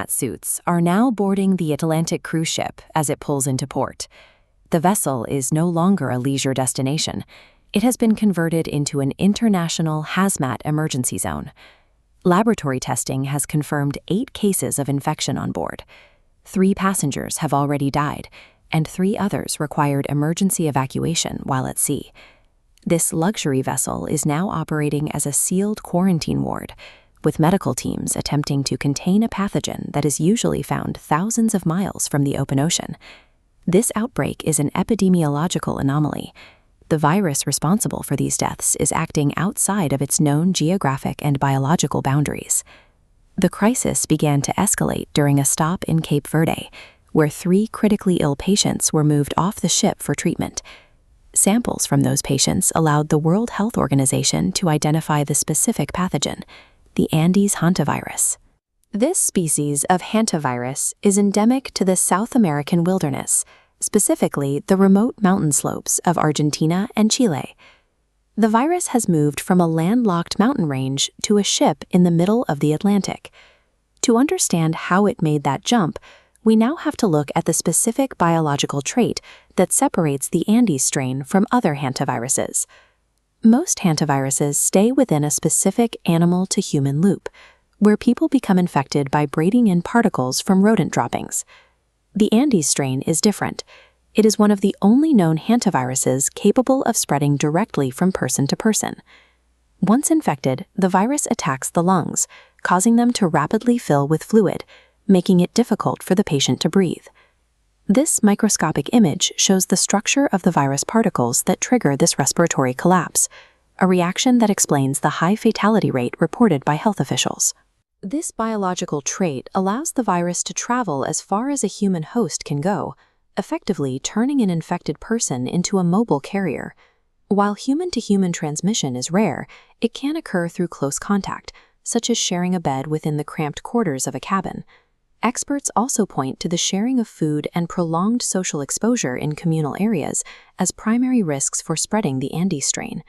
hazmat suits are now boarding the Atlantic cruise ship as it pulls into port. The vessel is no longer a leisure destination. It has been converted into an international hazmat emergency zone. Laboratory testing has confirmed 8 cases of infection on board. 3 passengers have already died, and 3 others required emergency evacuation while at sea. This luxury vessel is now operating as a sealed quarantine ward, with medical teams attempting to contain a pathogen that is usually found thousands of miles from the open ocean. This outbreak is an epidemiological anomaly. The virus responsible for these deaths is acting outside of its known geographic and biological boundaries. The crisis began to escalate during a stop in Cape Verde, where 3 critically ill patients were moved off the ship for treatment. Samples from those patients allowed the World Health Organization to identify the specific pathogen, the Andes Hantavirus. This species of Hantavirus is endemic to the South American wilderness, specifically the remote mountain slopes of Argentina and Chile. The virus has moved from a landlocked mountain range to a ship in the middle of the Atlantic. To understand how it made that jump, we now have to look at the specific biological trait that separates the Andes strain from other hantaviruses. Most hantaviruses stay within a specific animal-to-human loop, where people become infected by braiding in particles from rodent droppings. The Andes strain is different. It is one of the only known hantaviruses capable of spreading directly from person to person. Once infected, the virus attacks the lungs, causing them to rapidly fill with fluid, making it difficult for the patient to breathe. This microscopic image shows the structure of the virus particles that trigger this respiratory collapse, a reaction that explains the high fatality rate reported by health officials. This biological trait allows the virus to travel as far as a human host can go, effectively turning an infected person into a mobile carrier. While human-to-human transmission is rare, it can occur through close contact, such as sharing a bed within the cramped quarters of a cabin. Experts also point to the sharing of food and prolonged social exposure in communal areas as primary risks for spreading the Andes strain.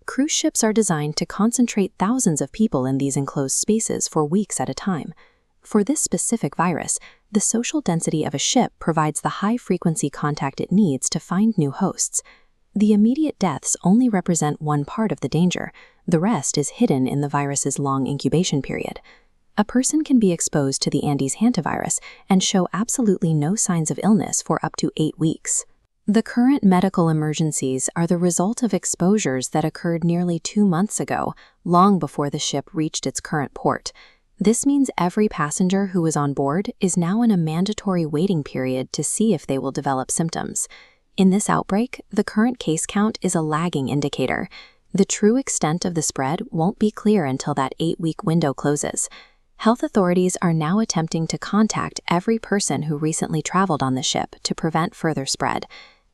Cruise ships are designed to concentrate thousands of people in these enclosed spaces for weeks at a time. For this specific virus, the social density of a ship provides the high-frequency contact it needs to find new hosts. The immediate deaths only represent one part of the danger. The rest is hidden in the virus's long incubation period. A person can be exposed to the Andes hantavirus and show absolutely no signs of illness for up to 8 weeks. The current medical emergencies are the result of exposures that occurred nearly 2 months ago, long before the ship reached its current port. This means every passenger who is on board is now in a mandatory waiting period to see if they will develop symptoms. In this outbreak, the current case count is a lagging indicator. The true extent of the spread won't be clear until that 8-week window closes. Health authorities are now attempting to contact every person who recently traveled on the ship to prevent further spread.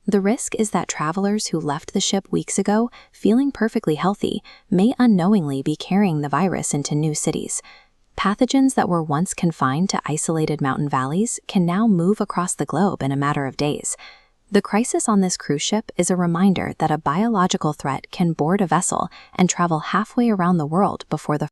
The risk is that travelers who left the ship weeks ago, feeling perfectly healthy, may unknowingly be carrying the virus into new cities. Pathogens that were once confined to isolated mountain valleys can now move across the globe in a matter of days. The crisis on this cruise ship is a reminder that a biological threat can board a vessel and travel halfway around the world before the